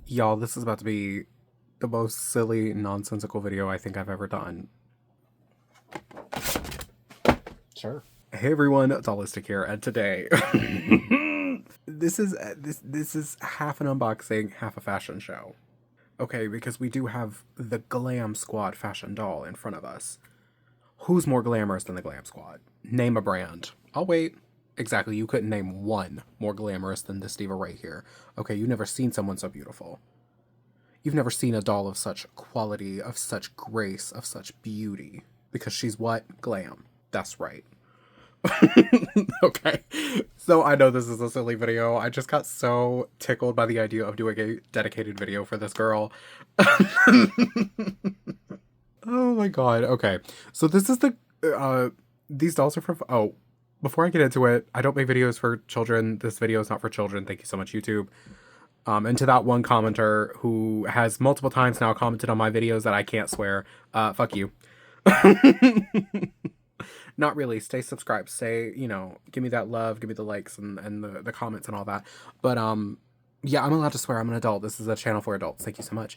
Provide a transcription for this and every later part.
Y'all, this is about to be the most silly, nonsensical video I think I've ever done. Sure. Hey everyone, Dollistic here, and today this is half an unboxing, half a fashion show. Okay, because we do have the Glam Squad fashion doll in front of us. Who's more glamorous than the Glam Squad? Name a brand. I'll wait. Exactly, you couldn't name one more glamorous than this diva right here. Okay, you've never seen someone so beautiful. You've never seen a doll of such quality, of such grace, of such beauty. Because she's what? Glam. That's right. Okay, so I know this is a silly video. I just got so tickled by the idea of doing a dedicated video for this girl. Oh my god. Okay, so this is these dolls are for, oh, before I get into it, I don't make videos for children. This video is not for children. Thank you so much, YouTube. And to that one commenter who has multiple times now commented on my videos that I can't swear, fuck you. Not really. Stay subscribed. Stay, you know, give me that love, give me the likes and the comments and all that. But yeah, I'm allowed to swear. I'm an adult. This is a channel for adults. Thank you so much.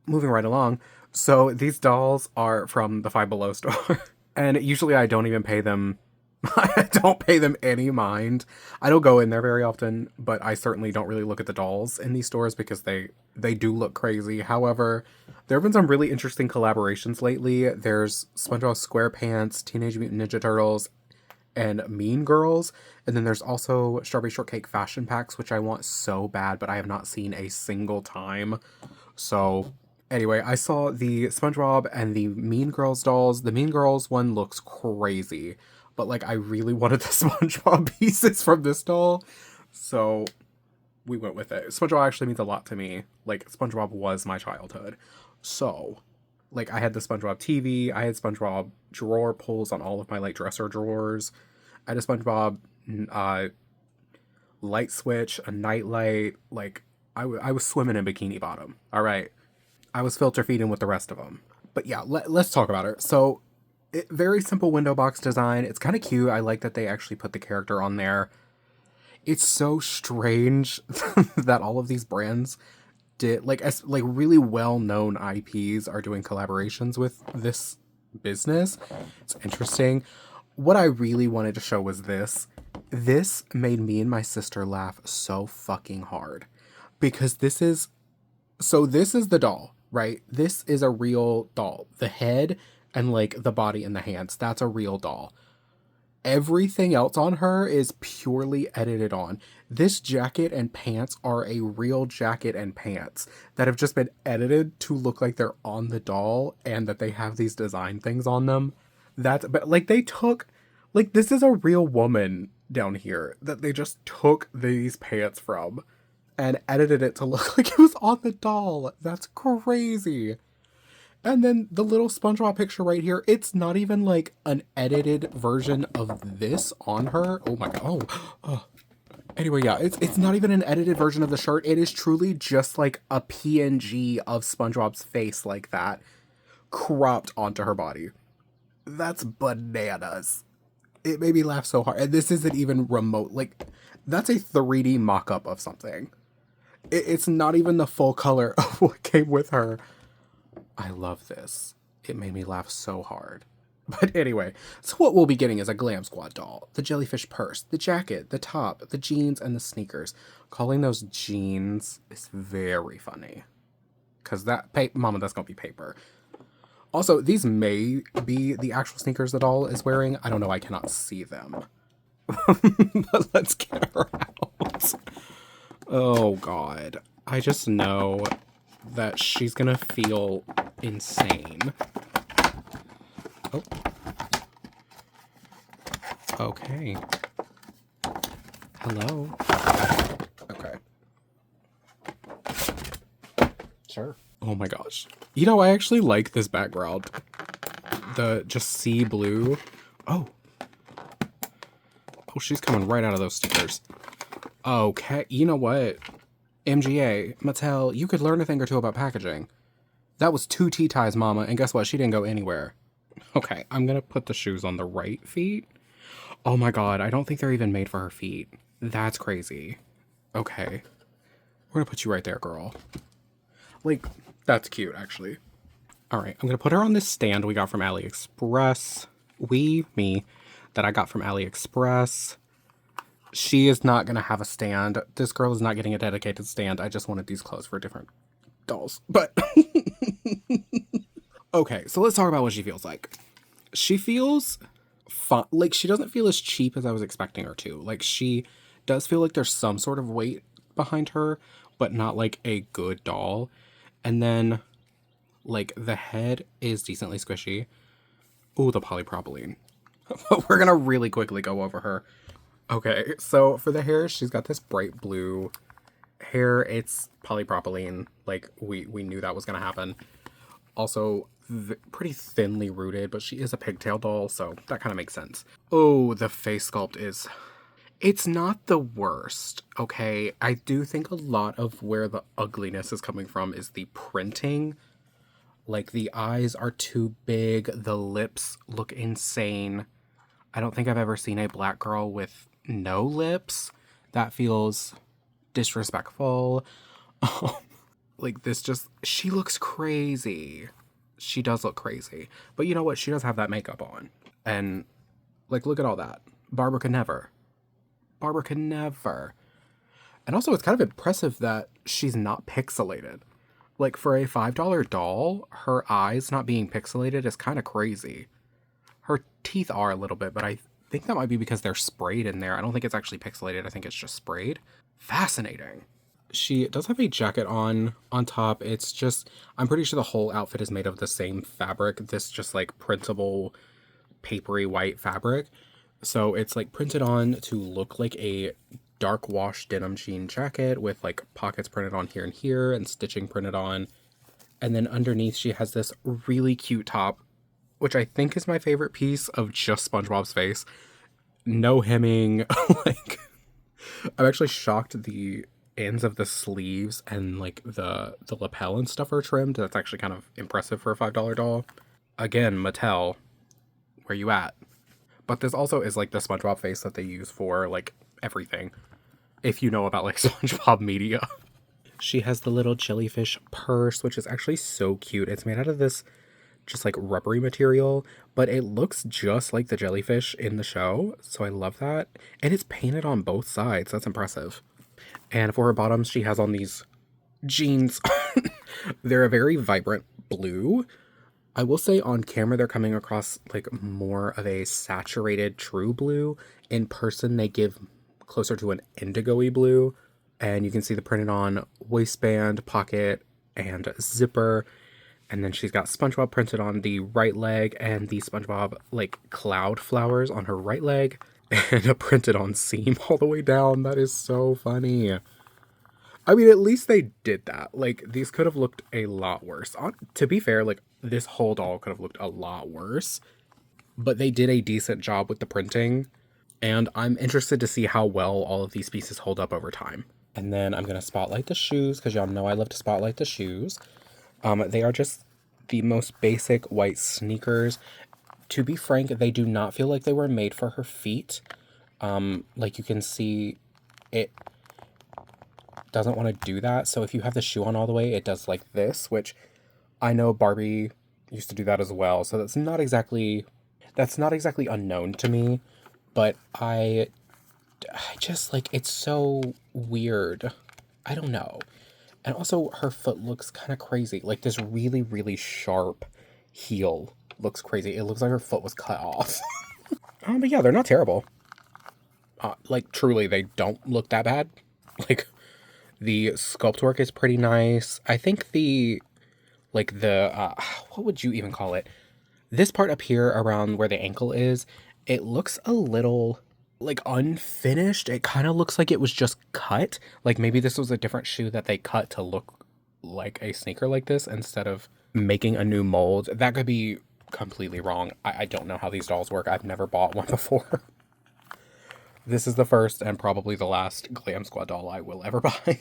Moving right along. So these dolls are from the Five Below store. And usually I don't even pay them. I don't pay them any mind. I don't go in there very often, but I certainly don't really look at the dolls in these stores because they do look crazy. However, there have been some really interesting collaborations lately. There's Spongebob Squarepants, Teenage Mutant Ninja Turtles, and Mean Girls. And then there's also Strawberry Shortcake fashion packs, which I want so bad, but I have not seen a single time. So anyway, I saw the SpongeBob and the Mean Girls dolls. The Mean Girls one looks crazy, but like I really wanted the SpongeBob pieces from this doll, so we went with it. SpongeBob actually means a lot to me. Like, SpongeBob was my childhood. So, like, I had the SpongeBob TV, I had SpongeBob drawer pulls on all of my, like, dresser drawers. I had a SpongeBob light switch, a nightlight. Like, I was swimming in Bikini Bottom. All right. I was filter feeding with the rest of them. But yeah, let's talk about her. So, very simple window box design. It's kind of cute. I like that they actually put the character on there. It's so strange that all of these brands did, like, really well-known IPs are doing collaborations with this business. It's interesting. What I really wanted to show was this. This made me and my sister laugh so fucking hard because this is the doll, right? This is a real doll. The head and like the body and the hands, that's a real doll. Everything else on her is purely edited on. This jacket and pants are a real jacket and pants that have just been edited to look like they're on the doll and that they have these design things on them. But like they took, like this is a real woman down here that they just took these pants from and edited it to look like it was on the doll. That's crazy. And then the little SpongeBob picture right here, it's not even like an edited version of this on her. Oh my god. Oh. Anyway, yeah, it's not even an edited version of the shirt. It is truly just like a PNG of SpongeBob's face like that, cropped onto her body. That's bananas. It made me laugh so hard. And this isn't even remote. Like, that's a 3D mock-up of something. It's not even the full color of what came with her. I love this. It made me laugh so hard. But anyway, so what we'll be getting is a Glam Squad doll. The jellyfish purse, the jacket, the top, the jeans, and the sneakers. Calling those jeans is very funny. Because mama, that's going to be paper. Also, these may be the actual sneakers the doll is wearing. I don't know. I cannot see them. But let's get her out. Oh, God. I just know that she's gonna feel insane. Oh. Okay. Hello. Okay. Sure. Oh my gosh. You know, I actually like this background. The just sea blue. Oh. Oh, she's coming right out of those stickers. Okay. You know what? MGA, Mattel, you could learn a thing or two about packaging. That was 2 tea ties, mama, and guess what? She didn't go anywhere. Okay, I'm gonna put the shoes on the right feet. Oh my god, I don't think they're even made for her feet. That's crazy. Okay. We're gonna put you right there, girl. Like, that's cute, actually. All right, I'm gonna put her on this stand we got from AliExpress. Me, that I got from AliExpress. She is not gonna have a stand. This girl is not getting a dedicated stand. I just wanted these clothes for different dolls. But, okay, so let's talk about what she feels like. She feels fun. Like, she doesn't feel as cheap as I was expecting her to. Like, she does feel like there's some sort of weight behind her, but not like a good doll. And then, like, the head is decently squishy. Ooh, the polypropylene. We're gonna really quickly go over her. Okay, so for the hair, she's got this bright blue hair. It's polypropylene. Like, we knew that was gonna happen. Also, pretty thinly rooted, but she is a pigtail doll, so that kind of makes sense. Oh, the face sculpt is... It's not the worst, okay? I do think a lot of where the ugliness is coming from is the printing. Like, the eyes are too big, the lips look insane. I don't think I've ever seen a black girl with no lips. That feels disrespectful. Like, this just... She looks crazy. She does look crazy. But you know what? She does have that makeup on. And, like, look at all that. Barbara could never. Barbara could never. And also, it's kind of impressive that she's not pixelated. Like, for a $5 doll, her eyes not being pixelated is kind of crazy. Her teeth are a little bit, but I think that might be because they're sprayed in there. I don't think it's actually pixelated. I think it's just sprayed. Fascinating. She does have a jacket on top. It's just, I'm pretty sure the whole outfit is made of the same fabric. This just like printable, papery white fabric. So it's like printed on to look like a dark wash denim jean jacket with like pockets printed on here and here and stitching printed on. And then underneath she has this really cute top, which I think is my favorite piece of just SpongeBob's face. No hemming. Like, I'm actually shocked the ends of the sleeves and like the lapel and stuff are trimmed. That's actually kind of impressive for a $5 doll. Again, Mattel, where you at? But this also is like the SpongeBob face that they use for like everything. If you know about like SpongeBob media. She has the little jellyfish purse, which is actually so cute. It's made out of this just like rubbery material, but it looks just like the jellyfish in the show. So I love that. And it's painted on both sides. That's impressive. And for her bottoms, she has on these jeans. They're a very vibrant blue. I will say on camera, they're coming across like more of a saturated true blue. In person, they give closer to an indigo-y blue. And you can see the printed on waistband, pocket, and zipper. And then she's got SpongeBob printed on the right leg and the SpongeBob like cloud flowers on her right leg. And a printed on seam all the way down. That is so funny. I mean, at least they did that. Like, these could have looked a lot worse. To be fair, like, this whole doll could have looked a lot worse. But they did a decent job with the printing. And I'm interested to see how well all of these pieces hold up over time. And then I'm going to spotlight the shoes, because y'all know I love to spotlight the shoes. They are just the most basic white sneakers. To be frank, they do not feel like they were made for her feet. Like, you can see it doesn't want to do that. So if you have the shoe on all the way, it does like this, which I know Barbie used to do that as well. So that's not exactly unknown to me, but I just like, it's so weird. I don't know. And also her foot looks kind of crazy. Like this really, really sharp heel looks crazy. It looks like her foot was cut off. But yeah, they're not terrible. Like truly, they don't look that bad. Like, the sculpt work is pretty nice. I think what would you even call it? This part up here around where the ankle is, it looks a little, like, unfinished. It kind of looks like it was just cut. Like, maybe this was a different shoe that they cut to look like a sneaker like this instead of making a new mold. That could be completely wrong. I don't know how these dolls work. I've never bought one before. This is the first and probably the last Glam Squad doll I will ever buy.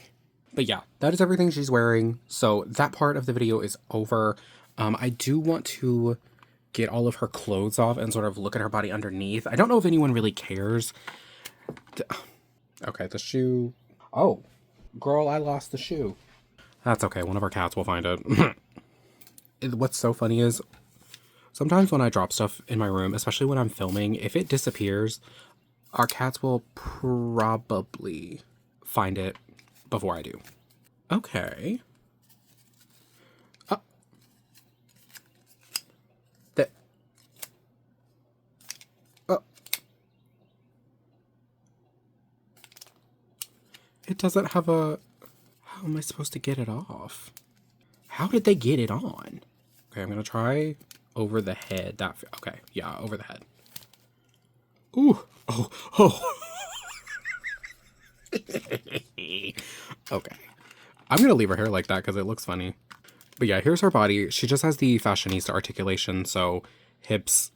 But yeah, that is everything she's wearing. So that part of the video is over. I do want to get all of her clothes off and sort of look at her body underneath. I don't know if anyone really cares. Okay, the shoe. Oh, girl, I lost the shoe. That's okay. One of our cats will find it. What's so funny is sometimes when I drop stuff in my room, especially when I'm filming, if it disappears, our cats will probably find it before I do. Okay. That. It doesn't have a... How am I supposed to get it off? How did they get it on? Okay, I'm gonna try over the head. Okay, yeah, over the head. Ooh, oh. Okay. I'm gonna leave her hair like that because it looks funny. But yeah, here's her body. She just has the fashionista articulation, so hips,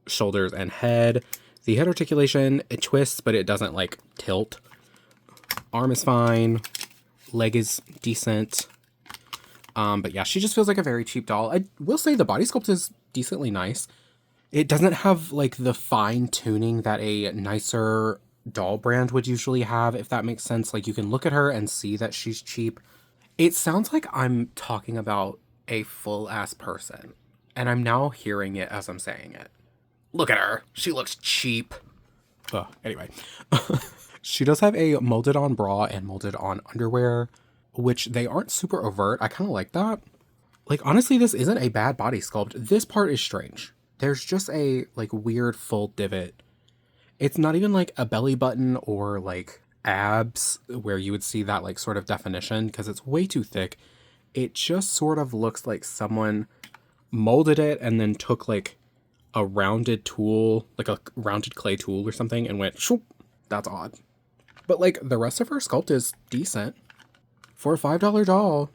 shoulders, and head. The head articulation, it twists, but it doesn't like tilt. Arm is fine. Leg is decent. But yeah, she just feels like a very cheap doll. I will say the body sculpt is decently nice. It doesn't have like the fine tuning that a nicer doll brand would usually have, if that makes sense. Like you can look at her and see that she's cheap. It sounds like I'm talking about a full ass person, and I'm now hearing it as I'm saying it. Look at her. She looks cheap. Anyway. She does have a molded on bra and molded on underwear, which they aren't super overt. I kind of like that. Like, honestly, this isn't a bad body sculpt. This part is strange. There's just a, like, weird full divot. It's not even, like, a belly button or, like, abs where you would see that, like, sort of definition because it's way too thick. It just sort of looks like someone molded it and then took, like, a rounded tool, like a rounded clay tool or something and went, shoop. That's odd. But, like, the rest of her sculpt is decent. For a $5 doll,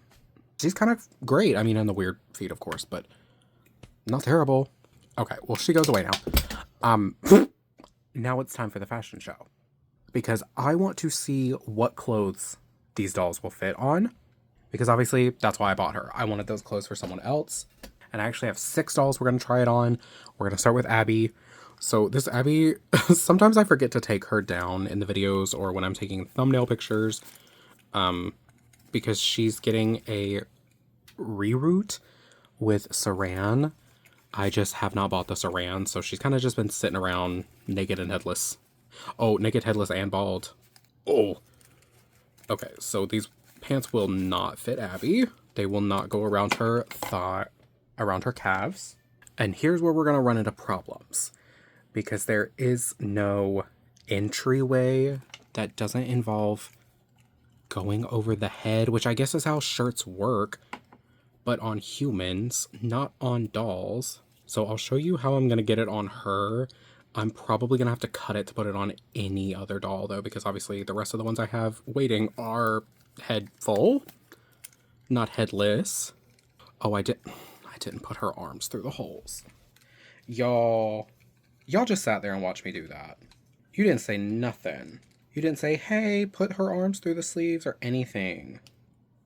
she's kind of great. I mean, on the weird feet, of course, but not terrible. Okay, well, she goes away now. Now it's time for the fashion show. Because I want to see what clothes these dolls will fit on. Because obviously, that's why I bought her. I wanted those clothes for someone else. And I actually have 6 dolls we're going to try it on. We're going to start with Abby. So this Abby, sometimes I forget to take her down in the videos or when I'm taking thumbnail pictures. Because she's getting a reroute with Saran. I just have not bought the Saran, so she's kind of just been sitting around naked and headless. Oh, naked, headless, and bald. Oh. Okay, so these pants will not fit Abby. They will not go around her around her calves. And here's where we're going to run into problems. Because there is no entryway that doesn't involve going over the head, which I guess is how shirts work, but on humans, not on dolls. So I'll show you how I'm going to get it on her. I'm probably going to have to cut it to put it on any other doll, though, because obviously the rest of the ones I have waiting are head full, not headless. Oh, I didn't put her arms through the holes. Y'all just sat there and watched me do that. You didn't say nothing. You didn't say, hey, put her arms through the sleeves or anything.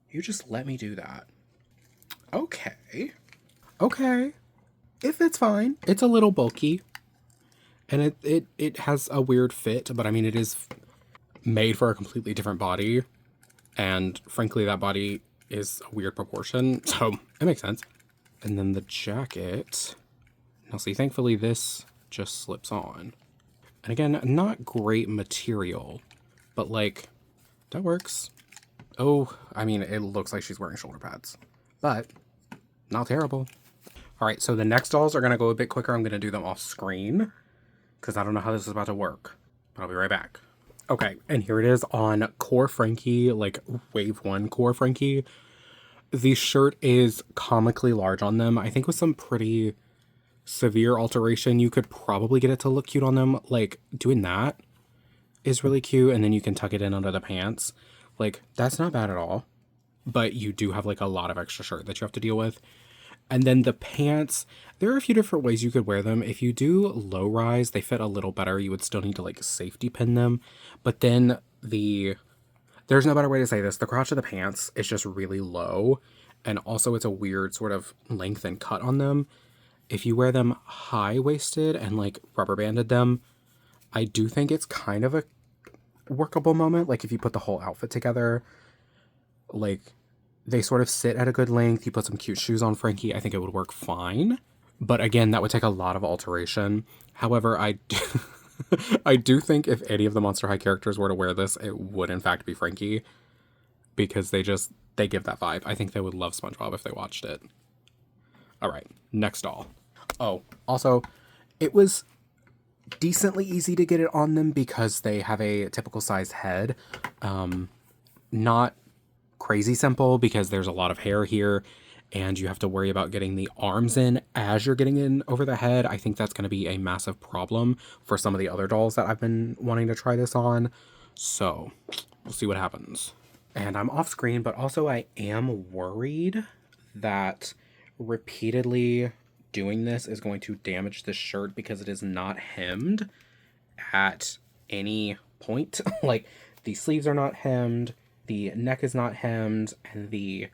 You just let me do that. Okay. Okay. It fits fine. It's a little bulky. And it has a weird fit, but I mean, it is made for a completely different body. And frankly, that body is a weird proportion. So it makes sense. And then the jacket. Now see, thankfully this just slips on. And again, not great material, but like, that works. Oh, I mean, it looks like she's wearing shoulder pads, but not terrible. All right, so the next dolls are gonna go a bit quicker. I'm gonna do them off screen because I don't know how this is about to work, but I'll be right back. Okay, and here it is on Core Frankie, like Wave 1 Core Frankie. The shirt is comically large on them. I think with some pretty severe alteration, you could probably get it to look cute on them. Like, doing that is really cute, and then you can tuck it in under the pants. Like, that's not bad at all. But you do have, like, a lot of extra shirt that you have to deal with. And then the pants, there are a few different ways you could wear them. If you do low rise, they fit a little better. You would still need to, like, safety pin them. But then there's no better way to say this. The crotch of the pants is just really low. And also it's a weird sort of length and cut on them. If you wear them high-waisted and, like, rubber banded them, I do think it's kind of a workable moment. Like, if you put the whole outfit together, like, They sort of sit at a good length. You put some cute shoes on Frankie, I think it would work fine. But again, that would take a lot of alteration. However, I do think if any of the Monster High characters were to wear this, it would in fact be Frankie. Because they give that vibe. I think they would love SpongeBob if they watched it. All right, next doll. Oh, also, it was decently easy to get it on them because they have a typical size head. Not crazy simple because there's a lot of hair here and you have to worry about getting the arms in as you're getting in over the head. I think that's going to be a massive problem for some of the other dolls that I've been wanting to try this on. So we'll see what happens. And I'm off screen, but also I am worried that repeatedly doing this is going to damage the shirt because it is not hemmed at any point. Like, the sleeves are not hemmed, the neck is not hemmed, and the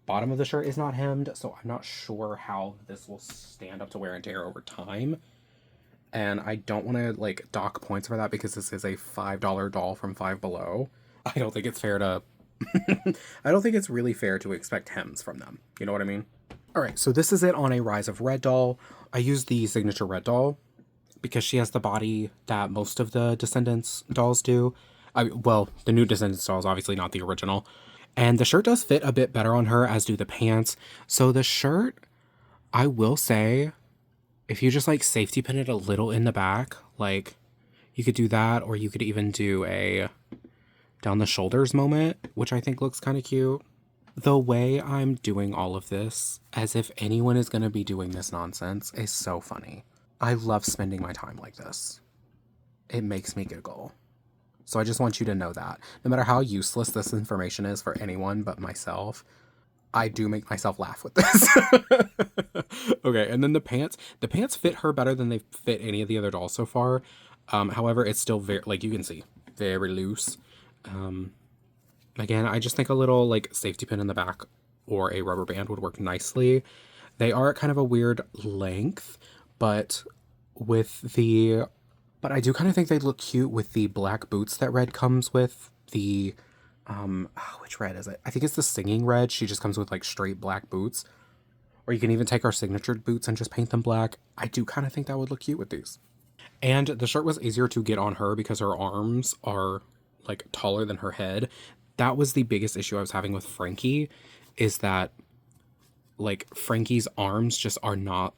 bottom of the shirt is not hemmed, so I'm not sure how this will stand up to wear and tear over time. And I don't want to, like, dock points for that because this is a $5 doll from Five Below. I don't think it's fair to... I don't think it's really fair to expect hems from them. You know what I mean? Alright, so this is it on a Rise of Red doll. I used the signature red doll because she has the body that most of the Descendants dolls do. Well, the new Descendants dolls, obviously not the original. And the shirt does fit a bit better on her, as do the pants. So the shirt, I will say, if you just like safety pin it a little in the back, like you could do that, or you could even do a down the shoulders moment, which I think looks kind of cute. The way I'm doing all of this, as if anyone is going to be doing this nonsense, is so funny. I love spending my time like this. It makes me giggle. So I just want you to know that. No matter how useless this information is for anyone but myself, I do make myself laugh with this. Okay, and then the pants. The pants fit her better than they fit any of the other dolls so far. However, it's still very, like you can see, very loose. Again, I just think a little like safety pin in the back or a rubber band would work nicely. They are at kind of a weird length, but but I do kind of think they look cute with the black boots that Red comes with. The, which red is it? I think it's the Singing Red. She just comes with like straight black boots. Or you can even take our signature boots and just paint them black. I do kind of think that would look cute with these. And the shirt was easier to get on her because her arms are like taller than her head. That was the biggest issue I was having with Frankie, is that like Frankie's arms just are not,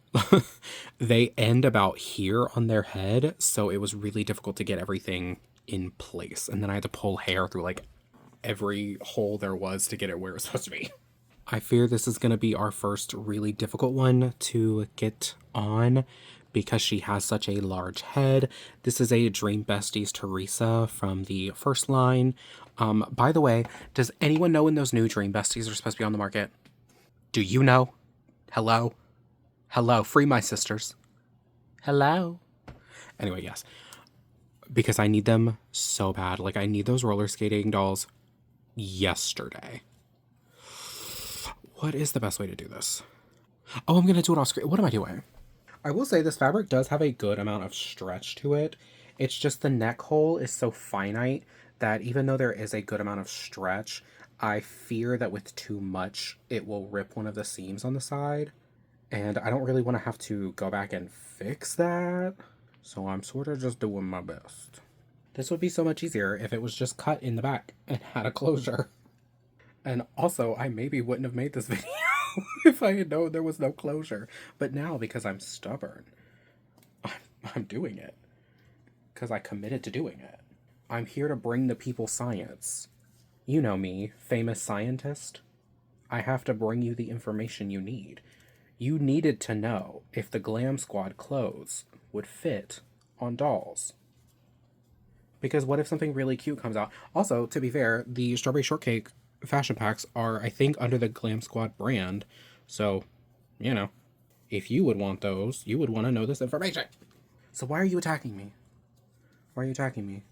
they end about here on their head. So it was really difficult to get everything in place. And then I had to pull hair through like every hole there was to get it where it was supposed to be. I fear this is going to be our first really difficult one to get on because she has such a large head. This is a Dream Besties Teresa from the first line. By the way, does anyone know when those new Dream Besties are supposed to be on the market? Do you know? Hello? Hello, free my sisters. Hello? Anyway, yes. Because I need them so bad. Like, I need those roller skating dolls yesterday. What is the best way to do this? Oh, I'm going to do it off screen. What am I doing? I will say this fabric does have a good amount of stretch to it. It's just the neck hole is so finite that even though there is a good amount of stretch, I fear that with too much, it will rip one of the seams on the side. And I don't really want to have to go back and fix that. So I'm sort of just doing my best. This would be so much easier if it was just cut in the back and had a closure. And also, I maybe wouldn't have made this video if I had known there was no closure. But now, because I'm stubborn, I'm doing it. Because I committed to doing it. I'm here to bring the people science. You know me, famous scientist. I have to bring you the information you need. You needed to know if the Glam Squad clothes would fit on dolls. Because what if something really cute comes out? Also, to be fair, the Strawberry Shortcake fashion packs are, I think, under the Glam Squad brand. So, you know, if you would want those, you would want to know this information. So why are you attacking me? Why are you attacking me?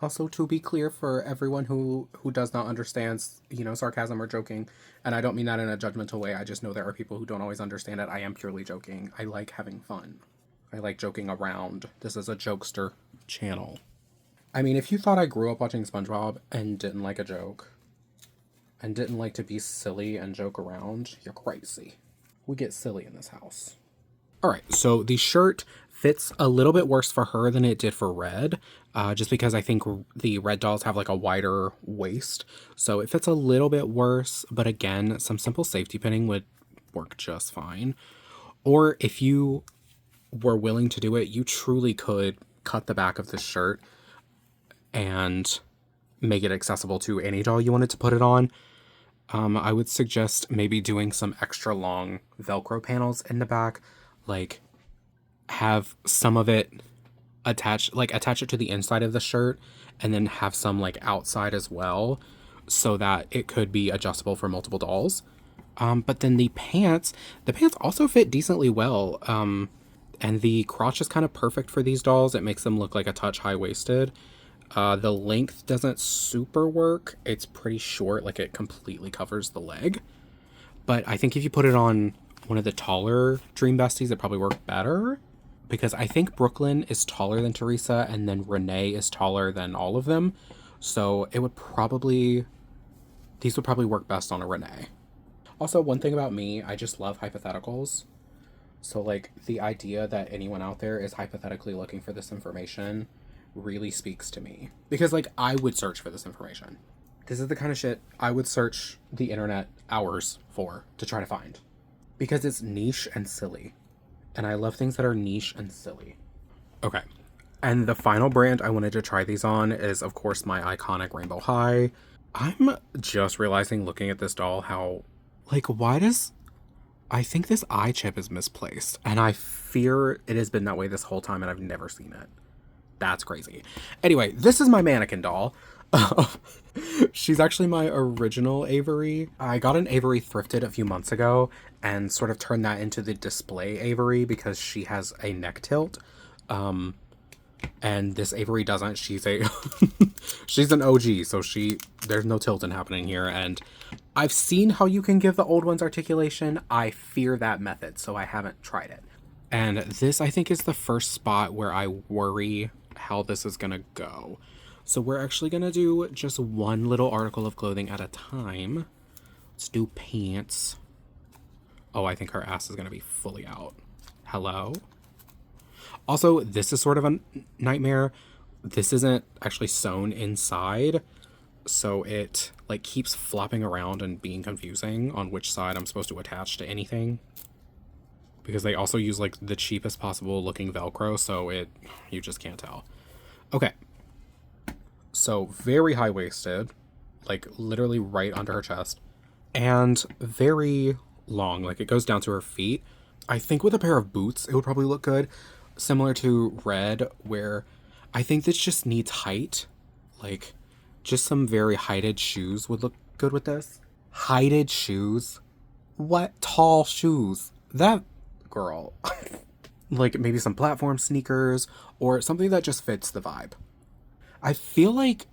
Also, to be clear for everyone who does not understand, you know, sarcasm or joking, and I don't mean that in a judgmental way, I just know there are people who don't always understand it. I am purely joking. I like having fun. I like joking around. This is a jokester channel. I mean, if you thought I grew up watching SpongeBob and didn't like a joke, and didn't like to be silly and joke around, you're crazy. We get silly in this house. All right, so the shirt fits a little bit worse for her than it did for Red, just because I think the Red dolls have like a wider waist. So it fits a little bit worse, but again, some simple safety pinning would work just fine. Or if you were willing to do it, you truly could cut the back of the shirt and make it accessible to any doll you wanted to put it on. I would suggest maybe doing some extra long Velcro panels in the back, like have some of it attach it to the inside of the shirt and then have some like outside as well so that it could be adjustable for multiple dolls. But then the pants also fit decently well. And the crotch is kind of perfect for these dolls. It makes them look like a touch high-waisted. The length doesn't super work. It's pretty short, like it completely covers the leg. But I think if you put it on one of the taller Dream Besties, it'd probably work better. Because I think Brooklyn is taller than Teresa, and then Renee is taller than all of them. So these would probably work best on a Renee. Also, one thing about me, I just love hypotheticals. So, like, the idea that anyone out there is hypothetically looking for this information really speaks to me. Because, like, I would search for this information. This is the kind of shit I would search the internet hours for to try to find. Because it's niche and silly. And I love things that are niche and silly. Okay. And the final brand I wanted to try these on is, of course, my iconic Rainbow High. I'm just realizing, looking at this doll, how, like, I think this eye chip is misplaced. And I fear it has been that way this whole time and I've never seen it. That's crazy. Anyway, this is my mannequin doll. She's actually my original Avery. I got an Avery thrifted a few months ago and sort of turned that into the display Avery because she has a neck tilt. And this Avery doesn't. She's she's an OG, so there's no tilting happening here. And I've seen how you can give the old ones articulation. I fear that method, so I haven't tried it. And this, I think, is the first spot where I worry how this is gonna go. So we're actually gonna do just one little article of clothing at a time. Let's do pants. Oh, I think her ass is gonna be fully out. Hello? Also, this is sort of a nightmare. This isn't actually sewn inside, so it like keeps flopping around and being confusing on which side I'm supposed to attach to anything. Because they also use like the cheapest possible looking Velcro, so you just can't tell. Okay. So very high-waisted, like literally right under her chest, and very long, like it goes down to her feet. I think with a pair of boots, it would probably look good. Similar to Red, where I think this just needs height. Like, just some very heighted shoes would look good with this. Heighted shoes? What? Tall shoes? That girl. Like, maybe some platform sneakers, or something that just fits the vibe. I feel like,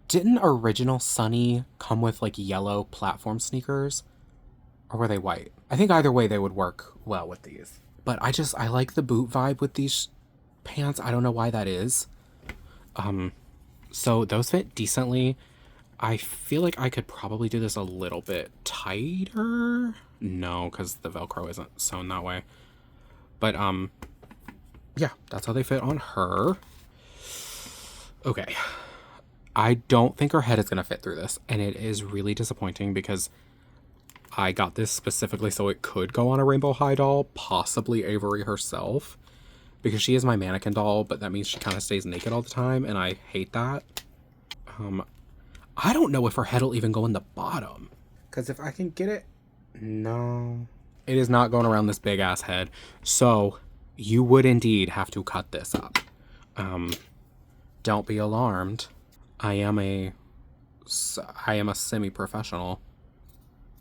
didn't original Sunny come with, like, yellow platform sneakers? Or were they white? I think either way they would work well with these. But I like the boot vibe with these pants. I don't know why that is. So those fit decently. I feel like I could probably do this a little bit tighter. No, because the Velcro isn't sewn that way. But, yeah, that's how they fit on her. Okay. I don't think her head is going to fit through this. And it is really disappointing because I got this specifically so it could go on a Rainbow High doll, possibly Avery herself, because she is my mannequin doll, but that means she kind of stays naked all the time, and I hate that. I don't know if her head will even go in the bottom, because if I can get it, no. It is not going around this big-ass head, so you would indeed have to cut this up. Don't be alarmed. I am a semi-professional.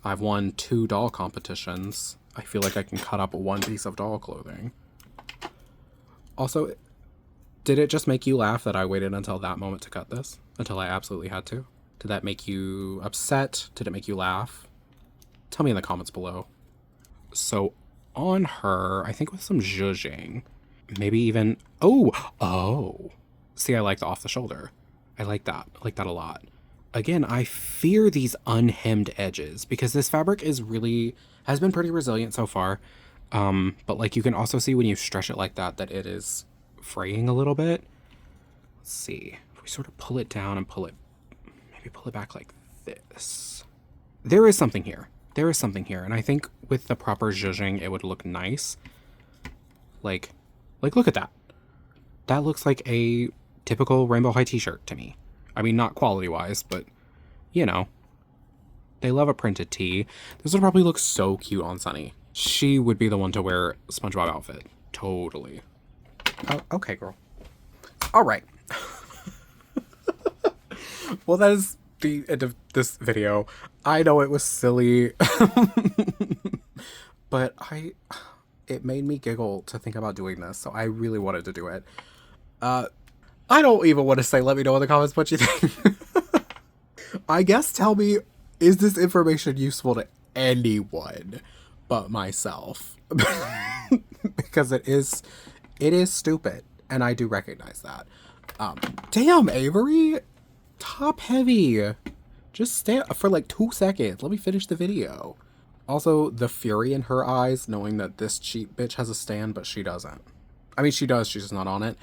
I've won 2 doll competitions. I feel like I can cut up one piece of doll clothing. Also, did it just make you laugh that I waited until that moment to cut this? Until I absolutely had to? Did that make you upset? Did it make you laugh? Tell me in the comments below. So, on her, I think with some zhuzhing, maybe even... Oh! See, I like the off the shoulder. I like that. I like that a lot. again, I fear these unhemmed edges because this fabric has been pretty resilient so far. But like you can also see when you stretch it like that it is fraying a little bit. Let's see. If we sort of pull it down and maybe pull it back like this. There is something here. There is something here. And I think with the proper zhuzhing, it would look nice. Like look at that. That looks like a typical Rainbow High t-shirt to me. I mean, not quality-wise, but, you know. They love a printed tee. This would probably look so cute on Sunny. She would be the one to wear a SpongeBob outfit. Totally. Oh, okay, girl. All right. Well, that is the end of this video. I know it was silly. But it made me giggle to think about doing this, so I really wanted to do it. I don't even want to say, let me know in the comments what you think. I guess tell me, is this information useful to anyone but myself? Because it is stupid, and I do recognize that. Damn, Avery, top heavy. Just stay for like 2 seconds. Let me finish the video. Also, the fury in her eyes, knowing that this cheap bitch has a stand, but she doesn't. I mean, she does, she's just not on it.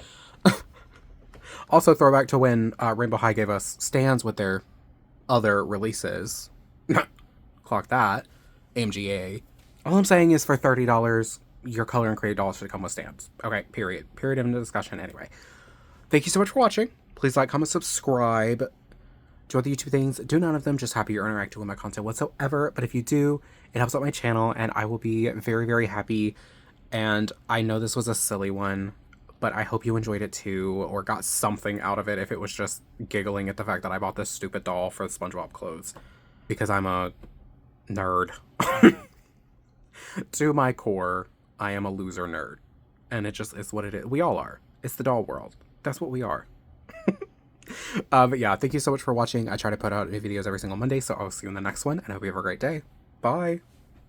Also, throwback to when Rainbow High gave us stands with their other releases. Clock that. AMGA. All I'm saying is for $30, your color and create dolls should come with stands. Okay, period. Period of the discussion anyway. Thank you so much for watching. Please like, comment, subscribe. Do other YouTube things. Do none of them. Just happy you're interacting with my content whatsoever. But if you do, it helps out my channel and I will be very, very happy. And I know this was a silly one, but I hope you enjoyed it too, or got something out of it if it was just giggling at the fact that I bought this stupid doll for the SpongeBob clothes. Because I'm a nerd. To my core, I am a loser nerd. And it just is what it is. We all are. It's the doll world. That's what we are. But yeah, thank you so much for watching. I try to put out new videos every single Monday, so I'll see you in the next one, and I hope you have a great day. Bye!